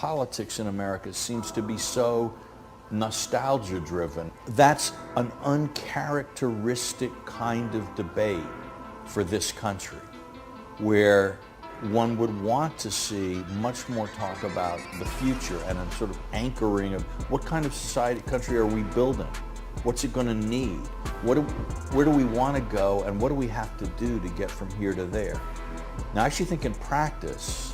politics in America seems to be so nostalgia driven. That's an uncharacteristic kind of debate for this country, where one would want to see much more talk about the future and a sort of anchoring of what kind of society, country are we building? What's it going to need? Where do we want to go, and what do we have to do to get from here to there? Now, I actually think in practice,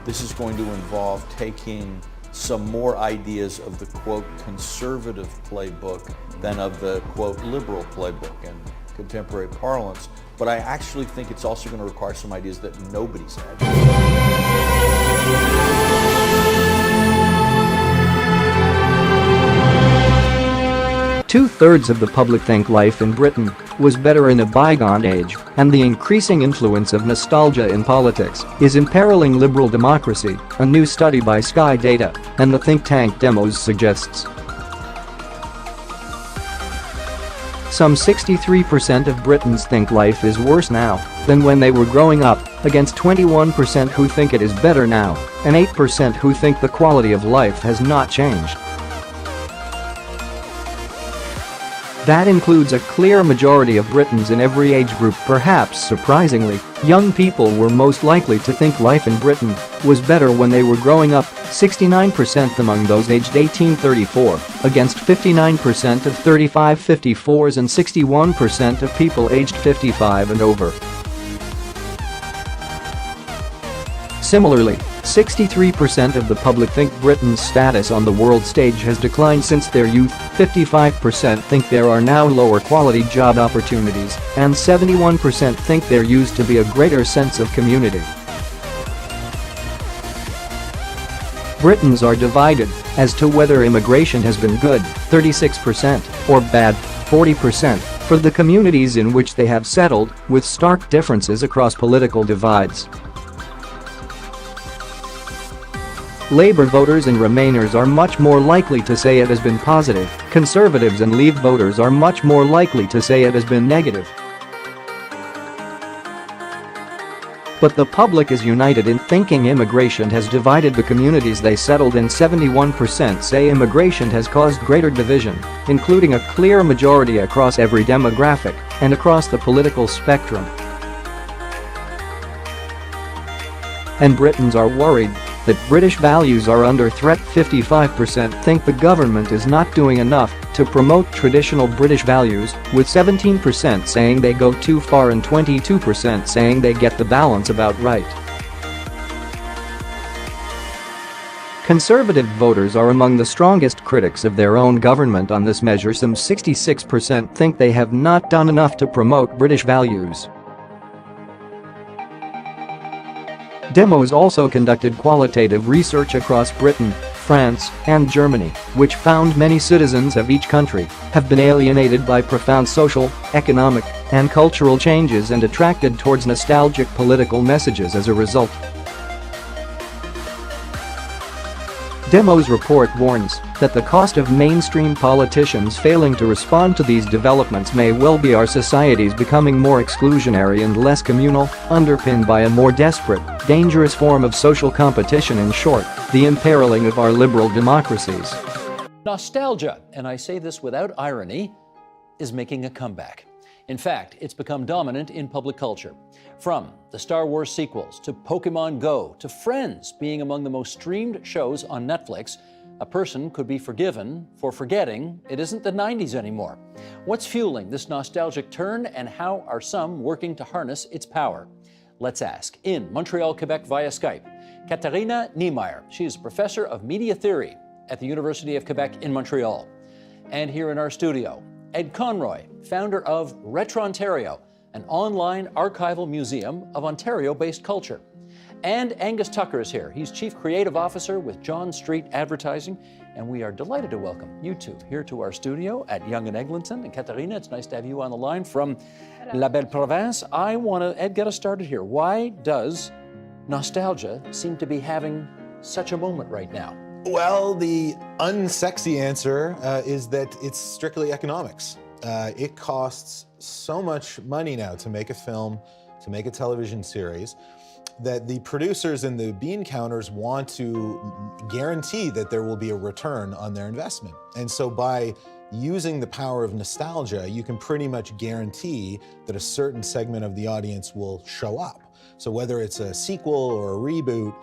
this is going to involve taking some more ideas of the, quote, conservative playbook than of the, quote, liberal playbook in contemporary parlance. But I actually think it's also going to require some ideas that nobody's had. Two-thirds of the public think life in Britain was better in a bygone age, and the increasing influence of nostalgia in politics is imperiling liberal democracy, a new study by Sky Data and the think tank Demos suggests. Some 63% of Britons think life is worse now than when they were growing up, against 21% who think it is better now, and 8% who think the quality of life has not changed. That includes a clear majority of Britons in every age group. Perhaps surprisingly, young people were most likely to think life in Britain was better when they were growing up, 69% among those aged 18-34, against 59% of 35-54s and 61% of people aged 55 and over. Similarly, 63% of the public think Britain's status on the world stage has declined since their youth, 55% think there are now lower quality job opportunities, and 71% think there used to be a greater sense of community. Britons are divided as to whether immigration has been good, 36%, or bad, 40%, for the communities in which they have settled, with stark differences across political divides. Labour voters and Remainers are much more likely to say it has been positive. Conservatives and Leave voters are much more likely to say it has been negative. But the public is united in thinking immigration has divided the communities they settled in. 71% say immigration has caused greater division, including a clear majority across every demographic and across the political spectrum. And Britons are worried that British values are under threat. 55% think the government is not doing enough to promote traditional British values, with 17% saying they go too far and 22% saying they get the balance about right. Conservative voters are among the strongest critics of their own government on this measure. Some 66% think they have not done enough to promote British values. Demos also conducted qualitative research across Britain, France, and Germany, which found many citizens of each country have been alienated by profound social, economic, and cultural changes and attracted towards nostalgic political messages as a result. Demos report warns that the cost of mainstream politicians failing to respond to these developments may well be our societies becoming more exclusionary and less communal, underpinned by a more desperate, dangerous form of social competition. In short, the imperiling of our liberal democracies. Nostalgia, and I say this without irony, is making a comeback. In fact, it's become dominant in public culture. From the Star Wars sequels to Pokemon Go to Friends being among the most streamed shows on Netflix, a person could be forgiven for forgetting it isn't the 90s anymore. What's fueling this nostalgic turn, and how are some working to harness its power? Let's ask. In Montreal, Quebec via Skype, Katharina Niemeyer. She is a professor of media theory at the University of Quebec in Montreal. And here in our studio, Ed Conroy, founder of Retro Ontario, an online archival museum of Ontario-based culture. And Angus Tucker is here. He's Chief Creative Officer with John Street Advertising, and we are delighted to welcome you two here to our studio at Yonge and Eglinton. And Katharina, it's nice to have you on the line from La Belle Province. I want to, Ed, get us started here. Why does nostalgia seem to be having such a moment right now? Well, the unsexy answer is that it's strictly economics. It costs so much money now to make a film, to make a television series, that the producers and the bean counters want to guarantee that there will be a return on their investment. And so by using the power of nostalgia, you can pretty much guarantee that a certain segment of the audience will show up. So whether it's a sequel or a reboot,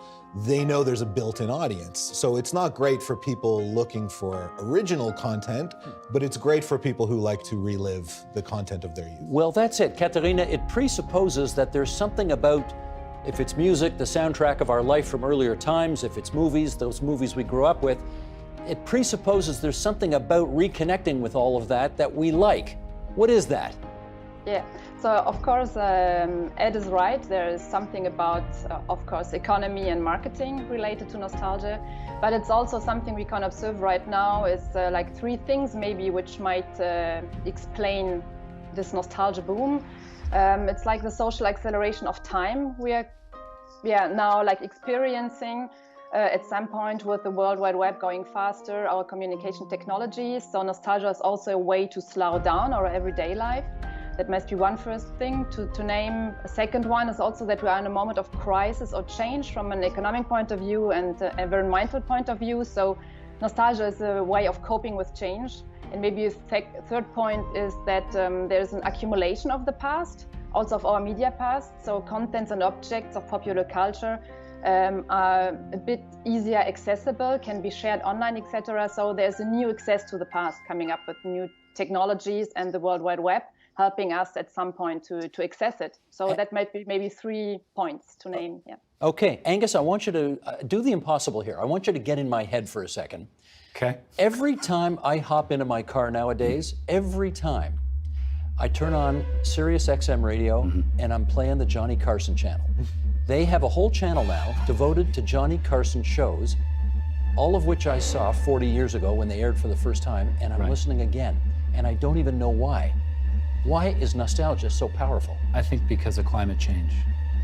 they know there's a built-in audience. So it's not great for people looking for original content, but it's great for people who like to relive the content of their youth. Well, that's it, Katerina. It presupposes that there's something about, if it's music, the soundtrack of our life from earlier times, if it's movies, those movies we grew up with, it presupposes there's something about reconnecting with all of that we like. What is that? Yeah, so of course, Ed is right. There is something about, of course, economy and marketing related to nostalgia, but it's also something we can observe right now is like three things maybe which might explain this nostalgia boom. It's like the social acceleration of time we are now like experiencing at some point with the World Wide Web going faster, our communication technologies. So nostalgia is also a way to slow down our everyday life. That must be one first thing to name. A second one is also that we are in a moment of crisis or change from an economic point of view and environmental point of view. So nostalgia is a way of coping with change. And maybe a third point is that there's an accumulation of the past, also of our media past. So contents and objects of popular culture are a bit easier accessible, can be shared online, etc. So there's a new access to the past coming up with new technologies and the World Wide Web, helping us at some point to access it. So that might be maybe 3 points to name. Yeah. Okay, Angus, I want you to do the impossible here. I want you to get in my head for a second. Okay. Every time I hop into my car nowadays, every time I turn on Sirius XM radio and I'm playing the Johnny Carson channel. They have a whole channel now devoted to Johnny Carson shows, all of which I saw 40 years ago when they aired for the first time, and I'm listening again, and I don't even know why. Why is nostalgia so powerful? I think because of climate change.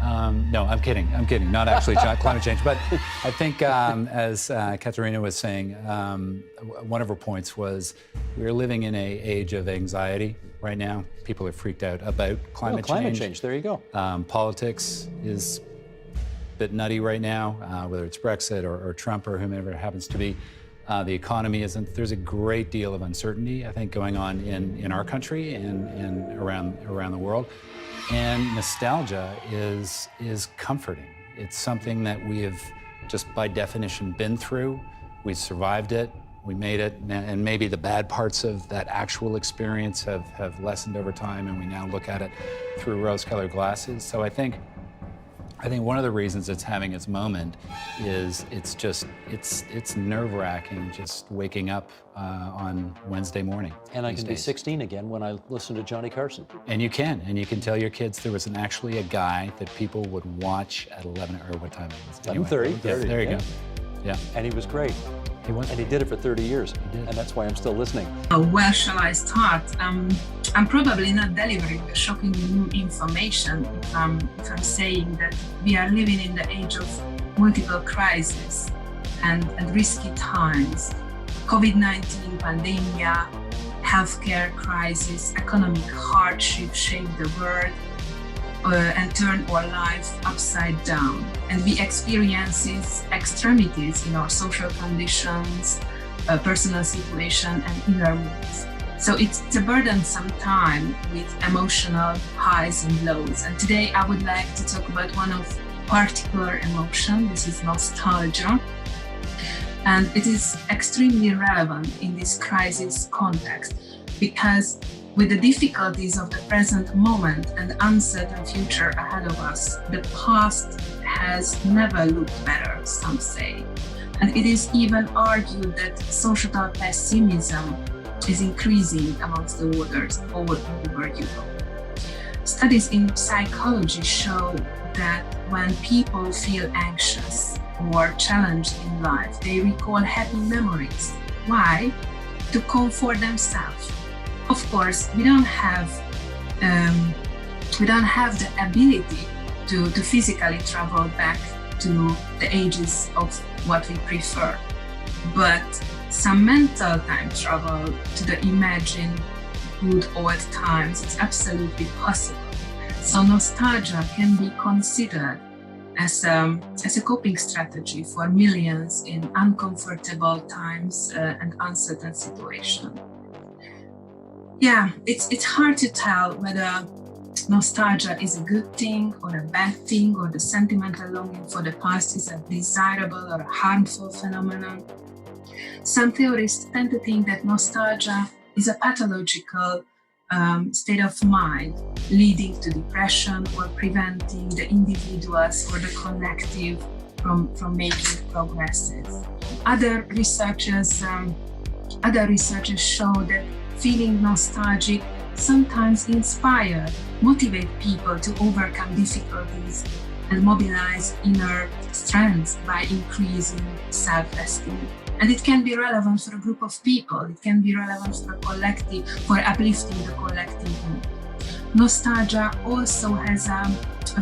No, I'm kidding. Not actually climate change, but I think, as Katerina was saying, one of her points was we're living in an age of anxiety right now. People are freaked out about climate change. There you go. Politics is a bit nutty right now, whether it's Brexit or Trump or whomever it happens to be. The economy isn't. There's a great deal of uncertainty, I think, going on in our country and around the world. And nostalgia is comforting. It's something that we have just by definition been through. We survived it. We made it. And maybe the bad parts of that actual experience have lessened over time, and we now look at it through rose-colored glasses. So I think one of the reasons it's having its moment is it's nerve-wracking just waking up on Wednesday morning. And I can be 16 again when I listen to Johnny Carson. And you can tell your kids there was actually a guy that people would watch at 11 or what time it was? 11:30. Yeah, there you go. Yeah. And he was great. He was. And he did it for 30 years. He did. And that's why I'm still listening. Where shall I start? I'm probably not delivering the shocking new information if I'm saying that we are living in the age of multiple crises and risky times. COVID-19 pandemic, healthcare crisis, economic hardship shaped the world and turned our life upside down. And we experience extremities in our social conditions, personal situation, and inner moods. So it's a burdensome time with emotional highs and lows. And today I would like to talk about one of particular emotion. This is nostalgia. And it is extremely relevant in this crisis context because with the difficulties of the present moment and the uncertain future ahead of us, the past has never looked better, some say. And it is even argued that societal pessimism is increasing amongst the voters all over Europe. Studies in psychology show that when people feel anxious or challenged in life, they recall happy memories. Why? To comfort themselves. Of course, we don't have the ability to physically travel back to the ages of what we prefer, but some mental time travel to the imagined good old times is absolutely possible. So nostalgia can be considered as a coping strategy for millions in uncomfortable times and uncertain situations. Yeah, it's hard to tell whether nostalgia is a good thing or a bad thing, or the sentimental longing for the past is a desirable or a harmful phenomenon. Some theorists tend to think that nostalgia is a pathological state of mind, leading to depression or preventing the individuals or the collective from making progresses. Other researchers show that feeling nostalgic sometimes inspire, motivate people to overcome difficulties and mobilize inner strength by increasing self-esteem. And it can be relevant for a group of people. It can be relevant for a collective, for uplifting the collective mood. Nostalgia also has a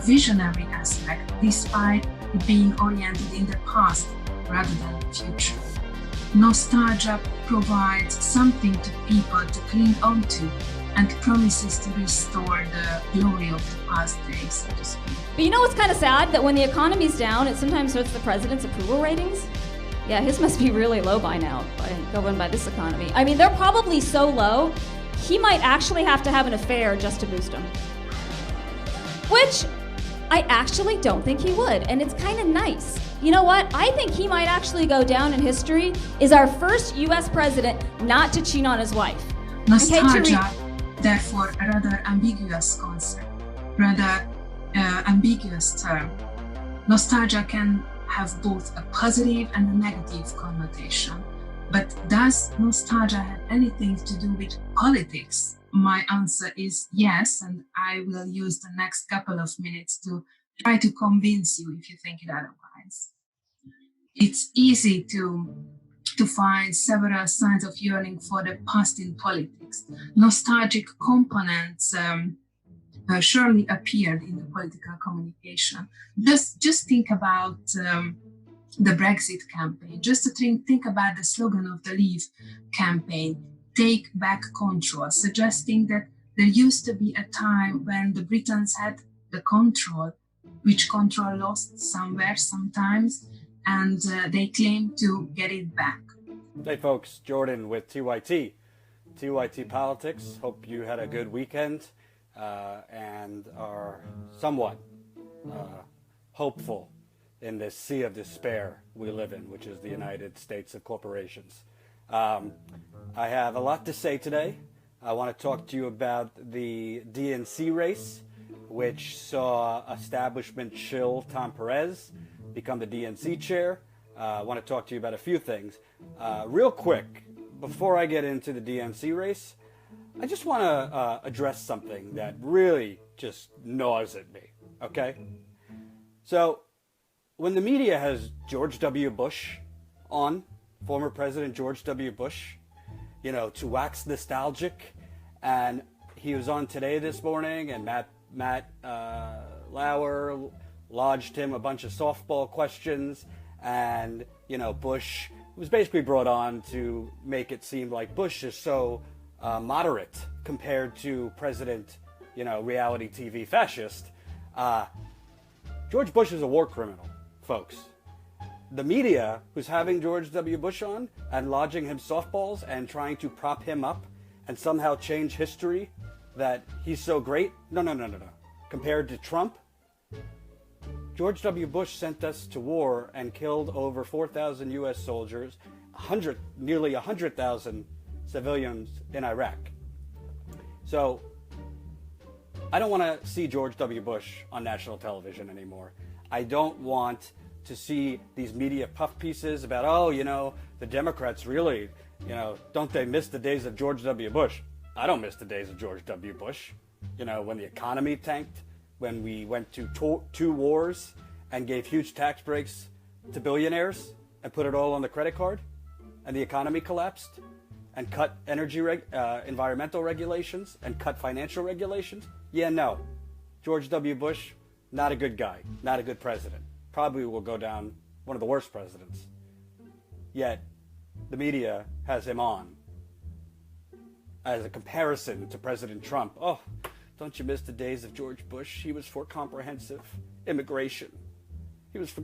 visionary aspect, despite it being oriented in the past rather than the future. Nostalgia provides something to people to cling on to and promises to restore the glory of the past days, so to speak. But you know what's kind of sad? That when the economy's down, it sometimes hurts the president's approval ratings. Yeah, his must be really low by now, governed by this economy. I mean, they're probably so low, he might actually have to have an affair just to boost them. Which I actually don't think he would, and it's kind of nice. You know what? I think he might actually go down in history as our first US president not to cheat on his wife. Nostalgia, therefore, a rather ambiguous concept, rather ambiguous term. Nostalgia can have both a positive and a negative connotation. But does nostalgia have anything to do with politics? My answer is yes, and I will use the next couple of minutes to try to convince you if you think it otherwise. It's easy to find several signs of yearning for the past in politics. Nostalgic components surely appeared in the political communication. Just think about the Brexit campaign. Just to think about the slogan of the Leave campaign, "Take back control," suggesting that there used to be a time when the Britons had the control, which control lost somewhere sometimes, and they claim to get it back. Hey folks, Jordan with TYT Politics. Hope you had a good weekend and are somewhat hopeful in this sea of despair we live in, which is the United States of corporations. I have a lot to say today. I want to talk to you about the DNC race, which saw establishment shill Tom Perez become the DNC chair. I want to talk to you about a few things. Real quick, before I get into the DNC race, I just want to address something that really just gnaws at me, okay? So, when the media has George W. Bush on, former President George W. Bush, you know, to wax nostalgic, and he was on Today this morning, and Matt Lauer lodged him a bunch of softball questions, and, you know, Bush was basically brought on to make it seem like Bush is so moderate compared to President, you know, reality TV fascist. George Bush is a war criminal, folks. The media who's having George W. Bush on and lodging him softballs and trying to prop him up and somehow change history that he's so great. No. Compared to Trump, George W. Bush sent us to war and killed over 4,000 U.S. soldiers, nearly 100,000 civilians in Iraq. So I don't want to see George W. Bush on national television anymore. I don't want to see these media puff pieces about, oh, you know, the Democrats really, you know, don't they miss the days of George W. Bush? I don't miss the days of George W. Bush. You know, when the economy tanked, when we went to two wars and gave huge tax breaks to billionaires and put it all on the credit card, and the economy collapsed, and cut environmental regulations and cut financial regulations. Yeah, no. George W. Bush, not a good guy, not a good president. Probably will go down one of the worst presidents. Yet, the media has him on as a comparison to President Trump. Oh, don't you miss the days of George Bush? He was for comprehensive immigration. He was for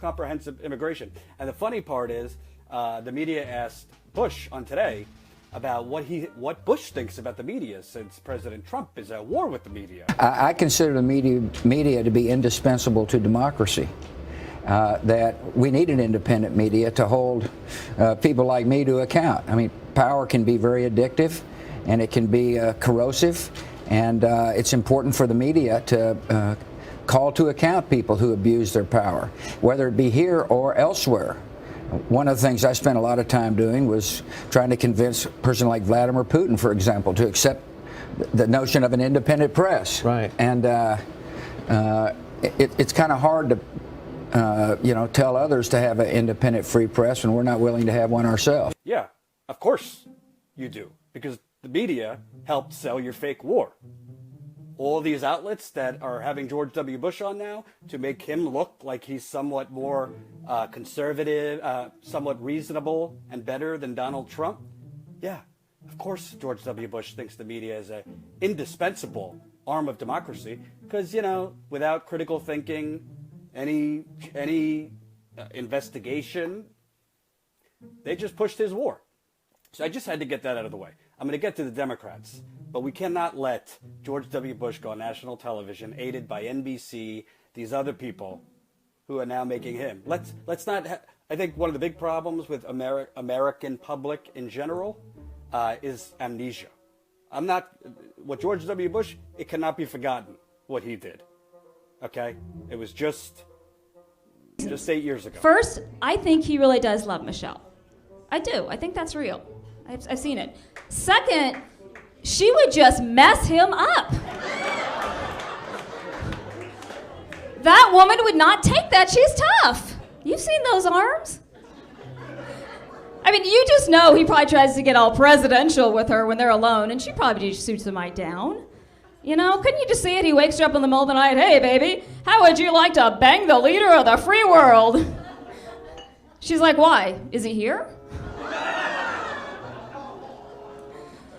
comprehensive immigration. And the funny part is, the media asked Bush on Today about what Bush thinks about the media, since President Trump is at war with the media. I consider the media to be indispensable to democracy. That we need an independent media to hold people like me to account. I mean, power can be very addictive, and it can be corrosive, and it's important for the media to call to account people who abuse their power, whether it be here or elsewhere. One of the things I spent a lot of time doing was trying to convince a person like Vladimir Putin, for example, to accept the notion of an independent press. Right. And it's kind of hard to tell others to have an independent free press when we're not willing to have one ourselves. Yeah, of course you do, because the media helped sell your fake war. All these outlets that are having George W. Bush on now to make him look like he's somewhat more conservative, somewhat reasonable and better than Donald Trump. Yeah, of course George W. Bush thinks the media is an indispensable arm of democracy, because, without critical thinking, any investigation, they just pushed his war. So I just had to get that out of the way. I'm going to get to the Democrats, but we cannot let George W. Bush go on national television, aided by NBC, these other people who are now making him. Let's not. I think one of the big problems with American public in general is amnesia. What George W. Bush, it cannot be forgotten what he did. Okay, it was just 8 years ago. First, I think he really does love Michelle. I do. I think that's real. I've seen it. Second, she would just mess him up. That woman would not take that. She's tough. You've seen those arms? I mean, you just know he probably tries to get all presidential with her when they're alone, and she probably just shoots him right down. Couldn't you just see it? He wakes her up in the middle of the night. Hey, baby, how would you like to bang the leader of the free world? She's like, why? Is he here?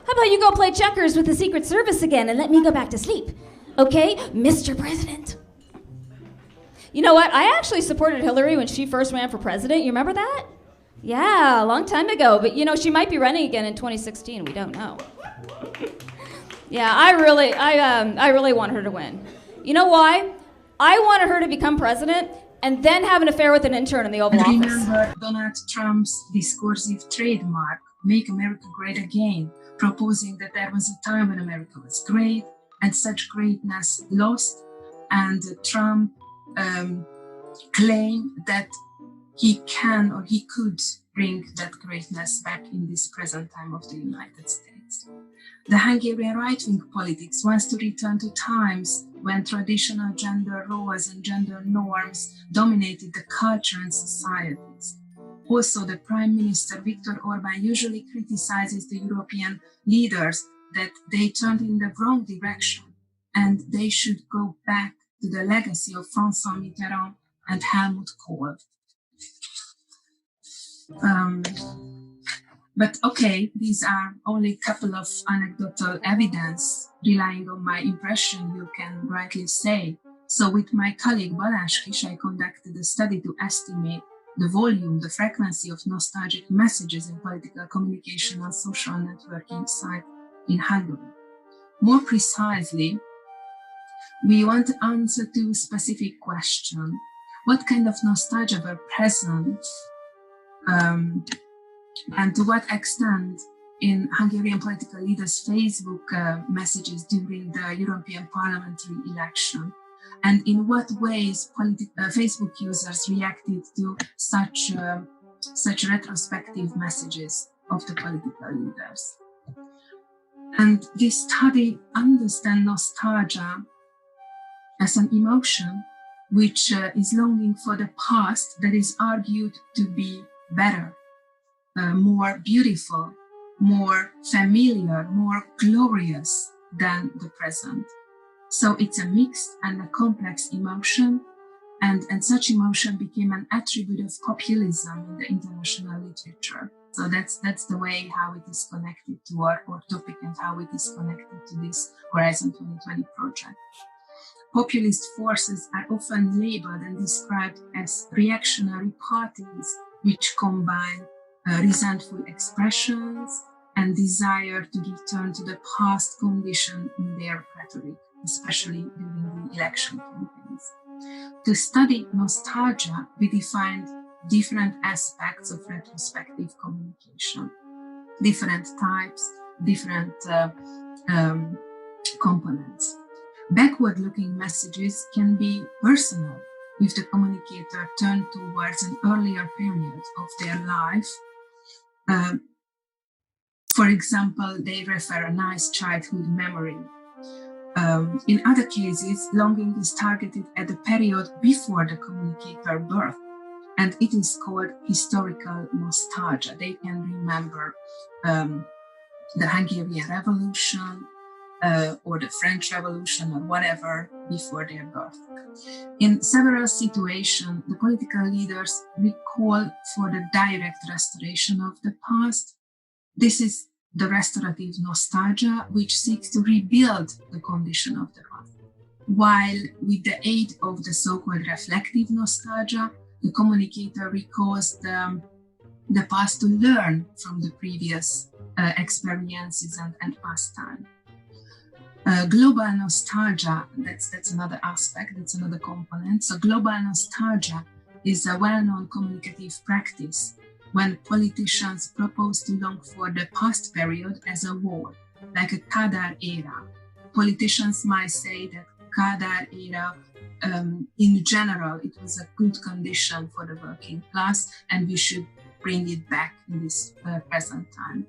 How about you go play checkers with the Secret Service again and let me go back to sleep? Okay, Mr. President. You know what? I actually supported Hillary when she first ran for president. You remember that? Yeah, a long time ago. But, she might be running again in 2016. We don't know. Yeah, I really want her to win. You know why? I wanted her to become president and then have an affair with an intern in the Oval Office. Remember Donald Trump's discursive trademark, "Make America Great Again," proposing that there was a time when America was great and such greatness lost, and Trump claimed that he can or he could bring that greatness back in this present time of the United States. The Hungarian right-wing politics wants to return to times when traditional gender roles and gender norms dominated the culture and societies. Also, the Prime Minister Viktor Orban usually criticizes the European leaders that they turned in the wrong direction and they should go back to the legacy of François Mitterrand and Helmut Kohl. But okay, these are only a couple of anecdotal evidence relying on my impression, you can rightly say. So with my colleague Balázs Kis, I conducted a study to estimate the volume, the frequency of nostalgic messages in political communication on social networking sites in Hungary. More precisely, we want to answer two specific questions. What kind of nostalgia were present and to what extent in Hungarian political leaders' Facebook messages during the European parliamentary election? And in what ways Facebook users reacted to such retrospective messages of the political leaders? And this study understands nostalgia as an emotion which is longing for the past that is argued to be better, more beautiful, more familiar, more glorious than the present. So it's a mixed and a complex emotion, and such emotion became an attribute of populism in the international literature. So that's the way how it is connected to our topic and how it is connected to this Horizon 2020 project. Populist forces are often labeled and described as reactionary parties, which combine resentful expressions and desire to return to the past condition in their rhetoric, especially during the election campaigns. To study nostalgia, we defined different aspects of retrospective communication, different types, different components. Backward-looking messages can be personal if the communicator turned towards an earlier period of their life. For example, they refer a nice childhood memory. In other cases, longing is targeted at the period before the communicator birth, and it is called historical nostalgia. They can remember the Hungarian Revolution or the French Revolution or whatever before their birth. In several situations, the political leaders recall for the direct restoration of the past. This is the restorative nostalgia, which seeks to rebuild the condition of the past. While with the aid of the so-called reflective nostalgia, the communicator recalls the past to learn from the previous experiences and past time. Global nostalgia, that's another aspect, that's another component. So global nostalgia is a well-known communicative practice when politicians propose to long for the past period as a whole, like a Kádár era. Politicians might say that Kádár era, in general, it was a good condition for the working class, and we should bring it back in this present time.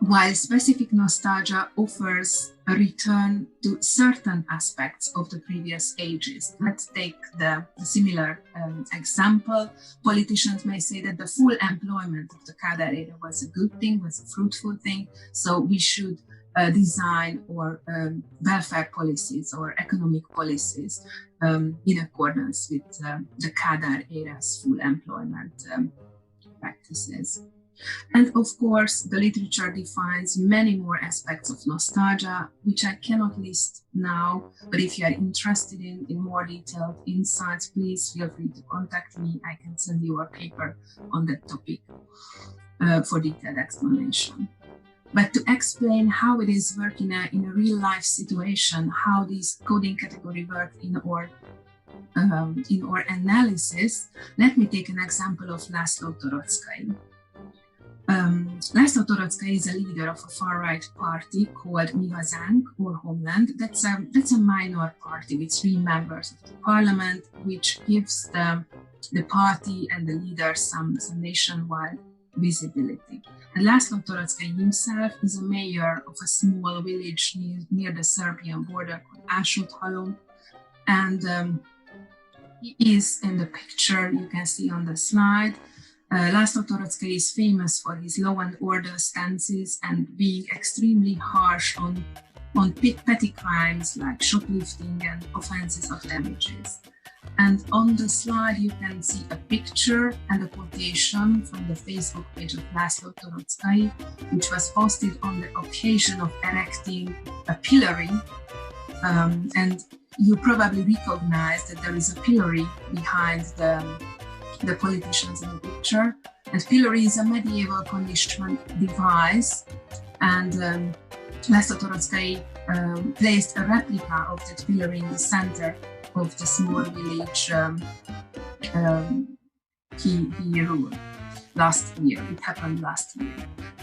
While specific nostalgia offers a return to certain aspects of the previous ages. Let's take the similar example. Politicians may say that the full employment of the Kádár era was a good thing, was a fruitful thing, so we should design or welfare policies or economic policies in accordance with the Kádár era's full employment practices. And of course, the literature defines many more aspects of nostalgia, which I cannot list now, but if you are interested in more detailed insights, please feel free to contact me. I can send you a paper on that topic for detailed explanation. But to explain how it is working in a real life situation, how these coding category work in our analysis, let me take an example of László Toroczkai. László Toroczkai is a leader of a far-right party called Mi Hazánk, or Homeland. That's a minor party with 3 members of the parliament, which gives the party and the leaders some nationwide visibility. And László Toroczkai himself is a mayor of a small village near the Serbian border called Ásóthalom, and he is in the picture you can see on the slide. László Toroczkai is famous for his law and order stances and being extremely harsh on petty crimes like shoplifting and offenses of damages. And on the slide, you can see a picture and a quotation from the Facebook page of László Toroczkai, which was posted on the occasion of erecting a pillory. And you probably recognize that there is a pillory behind the politicians in the picture. And pillory is a medieval punishment device. And László Toroczkai placed a replica of that pillory in the center of the small village he ruled last year. It happened last year.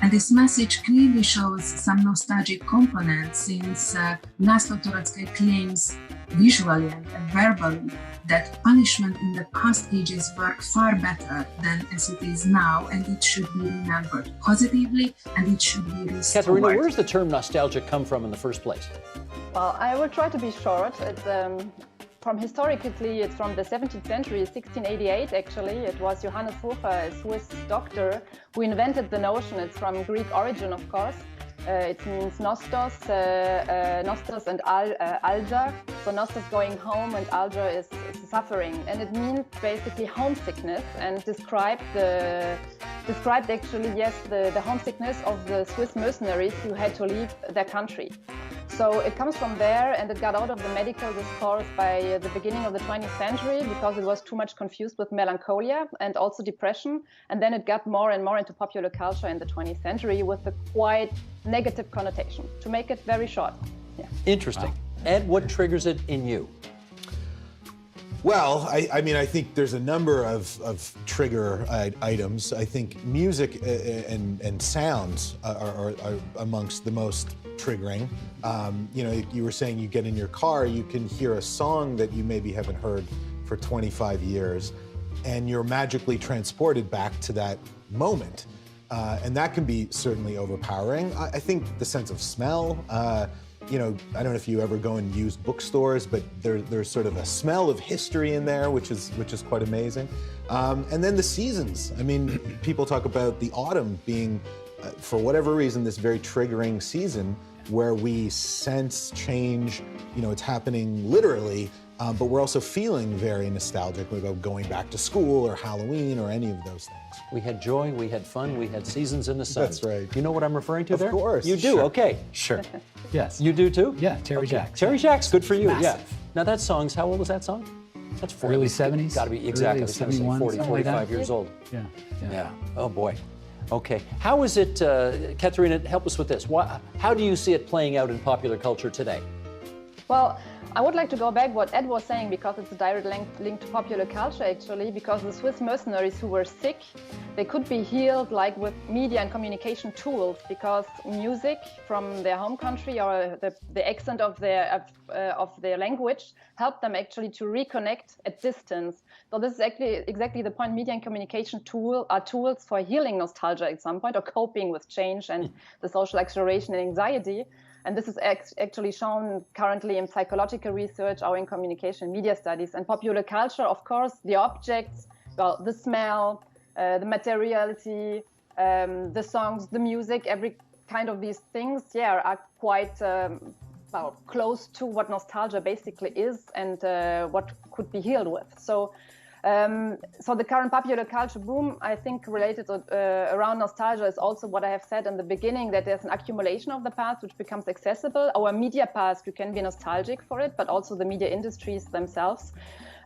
And this message clearly shows some nostalgic components, since László Toroczkai claims visually and verbally that punishment in the past ages worked far better than as it is now, and it should be remembered positively, and it should be restored. Katerina, where does the term nostalgia come from in the first place? Well, I will try to be short. Historically, it's from the 17th century, 1688 actually. It was Johannes Hofer, a Swiss doctor, who invented the notion. It's from Greek origin, of course. It means nostos, nostos and algia. So nostos going home and algia is suffering. And it means basically homesickness, and described actually, yes, the homesickness of the Swiss mercenaries who had to leave their country. So it comes from there, and it got out of the medical discourse by the beginning of the 20th century because it was too much confused with melancholia and also depression. And then it got more and more into popular culture in the 20th century with a quite negative connotation, to make it very short. Yeah. Interesting. Ed, what triggers it in you? Well, I mean, I think there's a number of trigger items. I think music and sounds are amongst the most triggering. You know, you were saying you get in your car, you can hear a song that you maybe haven't heard for 25 years, and you're magically transported back to that moment. And that can be certainly overpowering. I think the sense of smell, you know, I don't know if you ever go in used bookstores, but there's sort of a smell of history in there, which is quite amazing. And then the seasons. I mean, people talk about the autumn being, for whatever reason, this very triggering season where we sense change. You know, it's happening literally, but we're also feeling very nostalgic about going back to school or Halloween or any of those things. We had joy, we had fun, we had seasons in the sun. That's right. You know what I'm referring to there? Of course. You do, Sure. Okay. Sure. Yes. You do too? Yeah, Terry Jacks. Terry Jacks, good for you, yeah. Massive. Now that song's, how old was that song? That's 40. Early 70s? Gotta be, exactly, I Early was gonna say 71, 40, something like 45 that. years old. Yeah. Yeah, oh boy. Okay, how is it, Katharina, help us with this. How do you see it playing out in popular culture today? Well, I would like to go back what Ed was saying because it's a direct link to popular culture actually, because the Swiss mercenaries who were sick, they could be healed like with media and communication tools because music from their home country or the accent of their language helped them actually to reconnect at distance. So this is exactly the point. Media and communication are tools for healing nostalgia at some point or coping with change and the social acceleration and anxiety. And this is actually shown currently in psychological research or in communication media studies. And popular culture, of course, the objects, well, the smell, the materiality, the songs, the music, every kind of these things, yeah, are quite close to what nostalgia basically is and what could be healed with. So the current popular culture boom, I think, related around nostalgia is also what I have said in the beginning, that there's an accumulation of the past which becomes accessible. Our media past, you can be nostalgic for it, but also the media industries themselves.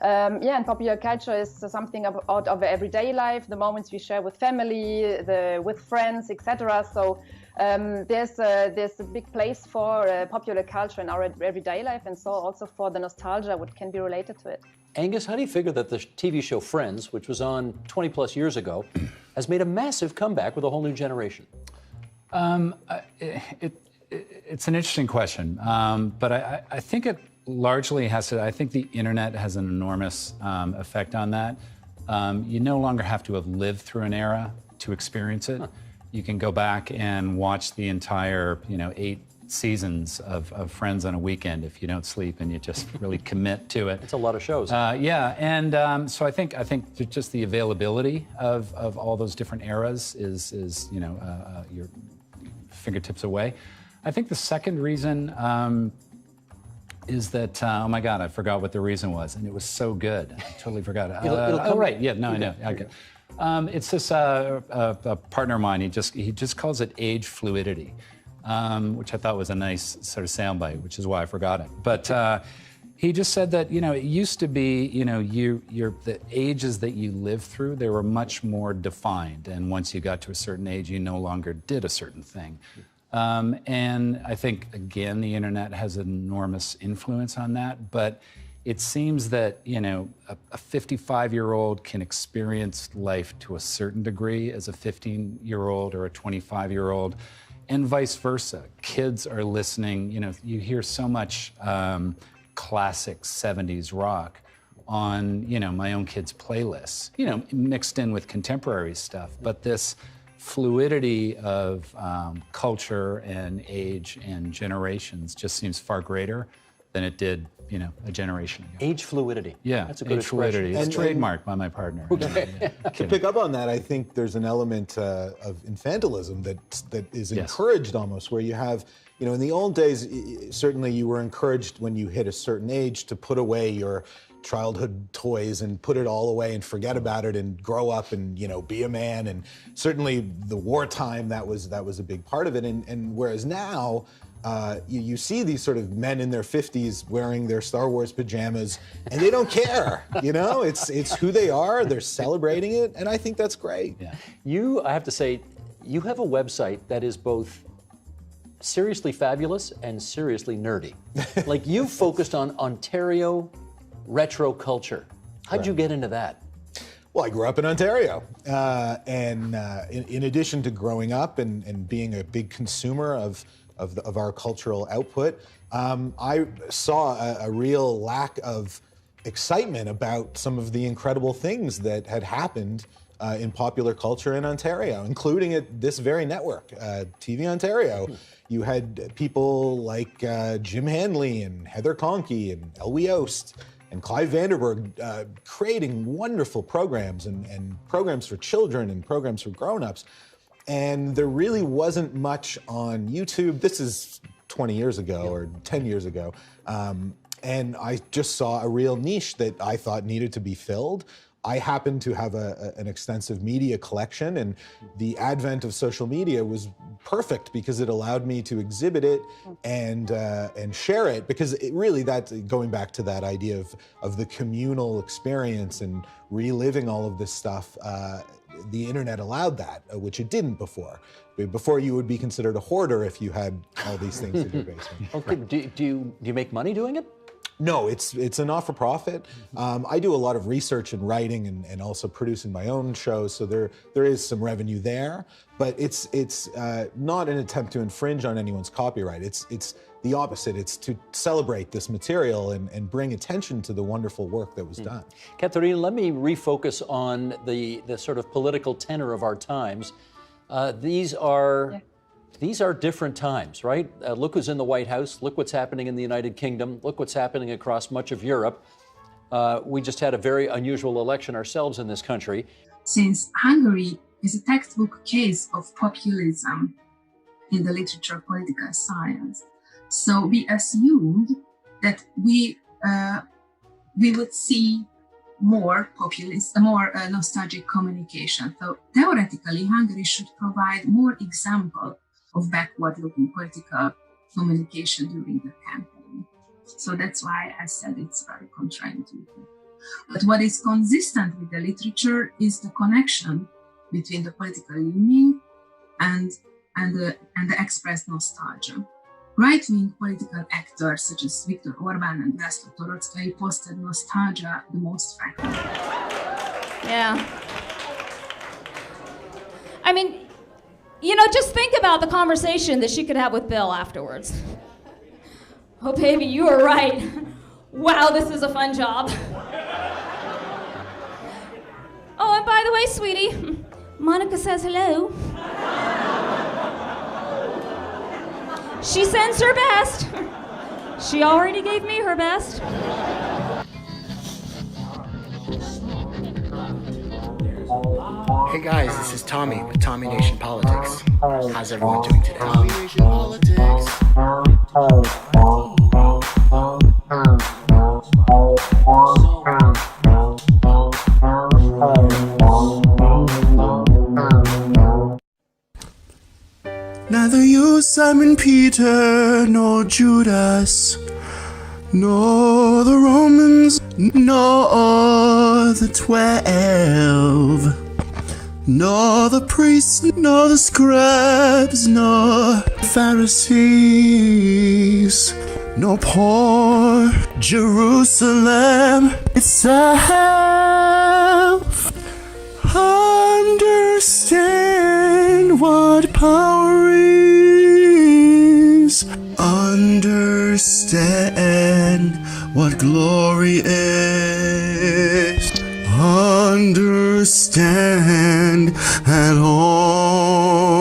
And popular culture is something out of everyday life, the moments we share with family, with friends, etc. So there's a big place for popular culture in our everyday life, and so also for the nostalgia which can be related to it. Angus, how do you figure that the TV show Friends, which was on 20 plus years ago, has made a massive comeback with a whole new generation? It's an interesting question, but I think it largely has to, I think the internet has an enormous effect on that. You no longer have to have lived through an era to experience it. Huh. You can go back and watch the entire, 8 seasons of Friends on a weekend if you don't sleep and you just really commit to it. It's a lot of shows. Yeah, and so I think just the availability of all those different eras is your fingertips away. I think the second reason is that, oh my God, I forgot what the reason was, and it was so good. I totally forgot it. It'll come right, yeah, no, I know. Okay. It's this a partner of mine. He just calls it age fluidity, which I thought was a nice sort of soundbite, which is why I forgot it. But he just said that it used to be the ages that you lived through, they were much more defined, and once you got to a certain age, you no longer did a certain thing. And I think, again, the internet has an enormous influence on that, but it seems that, a 55-year-old can experience life to a certain degree as a 15-year-old or a 25-year-old, and vice versa. Kids are listening, you hear so much classic 70s rock on, my own kids' playlists, mixed in with contemporary stuff, but this fluidity of culture and age and generations just seems far greater than it did, a generation ago. Age fluidity. Yeah, that's a good age fluidity. It's And trademarked by my partner. Okay. To pick up on that, I think there's an element of infantilism that is encouraged almost, where you have, in the old days, certainly you were encouraged when you hit a certain age to put away your childhood toys and put it all away and forget about it and grow up and be a man. And certainly the wartime, that was a big part of it. And whereas now you see these sort of men in their 50s wearing their Star Wars pajamas, and they don't care. You know, it's who they are. They're celebrating it, and I think that's great. Yeah. I have to say, you have a website that is both seriously fabulous and seriously nerdy. Like, you focused on Ontario retro culture. How'd you get into that? Well, I grew up in Ontario, and in addition to growing up and being a big consumer of our cultural output, I saw a real lack of excitement about some of the incredible things that had happened in popular culture in Ontario, including at this very network, TV Ontario. You had people like Jim Handley and Heather Conkey and Elwie Oast and Clive Vanderberg creating wonderful programs and programs for children and programs for grown-ups. And there really wasn't much on YouTube. This is 20 years ago or 10 years ago. And I just saw a real niche that I thought needed to be filled. I happen to have an extensive media collection, and the advent of social media was perfect because it allowed me to exhibit it and share it, because it really, that's going back to that idea of the communal experience and reliving all of this stuff. The internet allowed that, which it didn't before. Before, you would be considered a hoarder if you had all these things in your basement. Okay, do you make money doing it? No, it's a not-for-profit. I do a lot of research and writing and also producing my own shows, so there is some revenue there. But it's not an attempt to infringe on anyone's copyright. It's the opposite. It's to celebrate this material and bring attention to the wonderful work that was done. Katharina, let me refocus on the sort of political tenor of our times. These are different times, right? Look who's in the White House. Look what's happening in the United Kingdom. Look what's happening across much of Europe. We just had a very unusual election ourselves in this country. Since Hungary is a textbook case of populism in the literature of political science, so we assumed that we would see more populist, more nostalgic communication. So theoretically, Hungary should provide more examples of backward-looking political communication during the campaign. So that's why I said it's very counterintuitive. But what is consistent with the literature is the connection between the political leaning and the expressed nostalgia. Right-wing political actors such as Viktor Orbán and László Toroczkai posted nostalgia the most frequently. Yeah. I mean, you know, just think about the conversation that she could have with Bill afterwards. Oh, baby, you were right. Wow, this is a fun job. Oh, and by the way, sweetie, Monica says hello. She sends her best. She already gave me her best. Hey guys, this is Tommy with Tommy Nation Politics. How's everyone doing today? Tommy Nation Politics. Neither you, Simon Peter, nor Judas, nor the Romans, nor the 12, nor the priests, nor the scribes, nor Pharisees, nor poor Jerusalem itself understand what power is, understand what glory is, understand at all,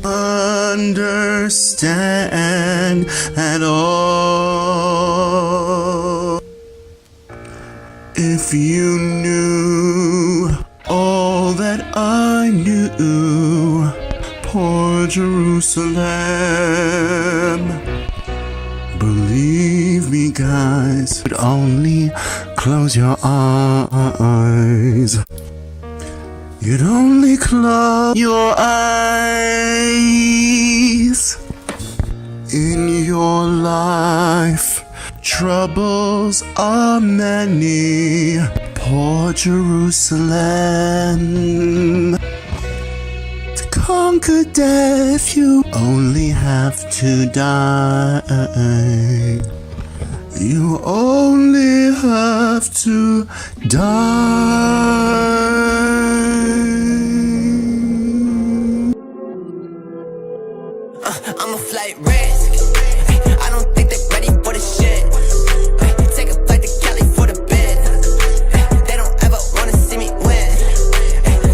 understand at all. If you knew all that I knew, poor Jerusalem, believe me guys, but only close your eyes. You'd only close your eyes. In your life, troubles are many. Poor Jerusalem. To conquer death, you only have to die. You only have to die. I'm a flight risk. I don't think they're ready for the shit. Take a flight to Cali for the bid. They don't ever wanna see me win.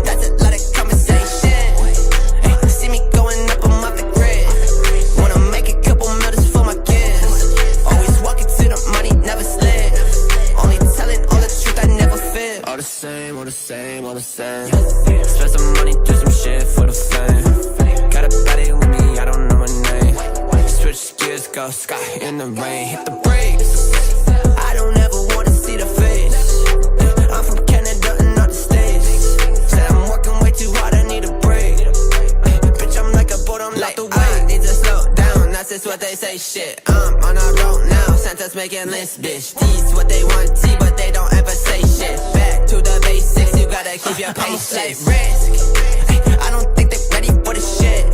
That's a lot of conversation. See me going up, I'm off the grid. Wanna make a couple millions for my kids. Always walking to the money, never slid. Only telling all the truth, I never fit. All the same, all the same, all the same. Spend some money, do some shit for the fame. Got a body with me, I don't know my name. Switch gears, go sky in the rain. Hit the brakes. I don't ever wanna see the face. I'm from Canada and not the States. Said I'm working way too hard, I need a break. Bitch, I'm like a boat, I'm like the way. I need to slow down, that's just what they say, shit. I'm on a road now, Santa's making lists, bitch. These what they want, see, but they don't ever say shit. Back to the basics, you gotta keep your patience. Risk. I don't think they're ready for the shit.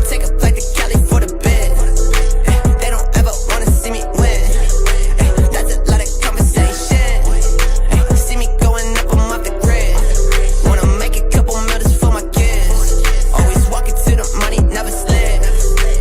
Take a flight to Cali for the bid. They don't ever wanna see me win. That's a lot of conversation. See me going up, I'm off the grid. Wanna make a couple millions for my kids. Always walking to the money, never slid.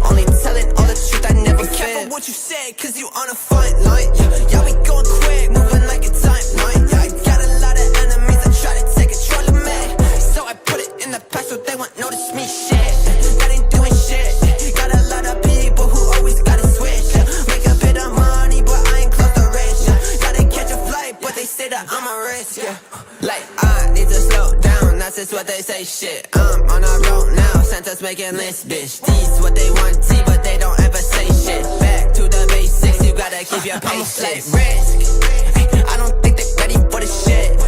Only telling all the truth, I never fit. Be careful what you say, cause you on a fine line. Yeah, we going quick, moving like a timeline. Yeah, I got a lot of enemies that try to take control of me. So I put it in the past so they won't notice me, shit. That ain't doing shit. Got a lot of people who always gotta switch. Make a bit of money, but I ain't close to rich. Gotta catch a flight, but they say that I'm a risk, yeah. Like, I need to slow down, that's just what they say, shit. I'm on a road now, Santa's making lists, bitch. These what they want, see, but they don't ever say shit. Back to the basics, you gotta keep your patience. Risk. I don't think they're ready for the shit.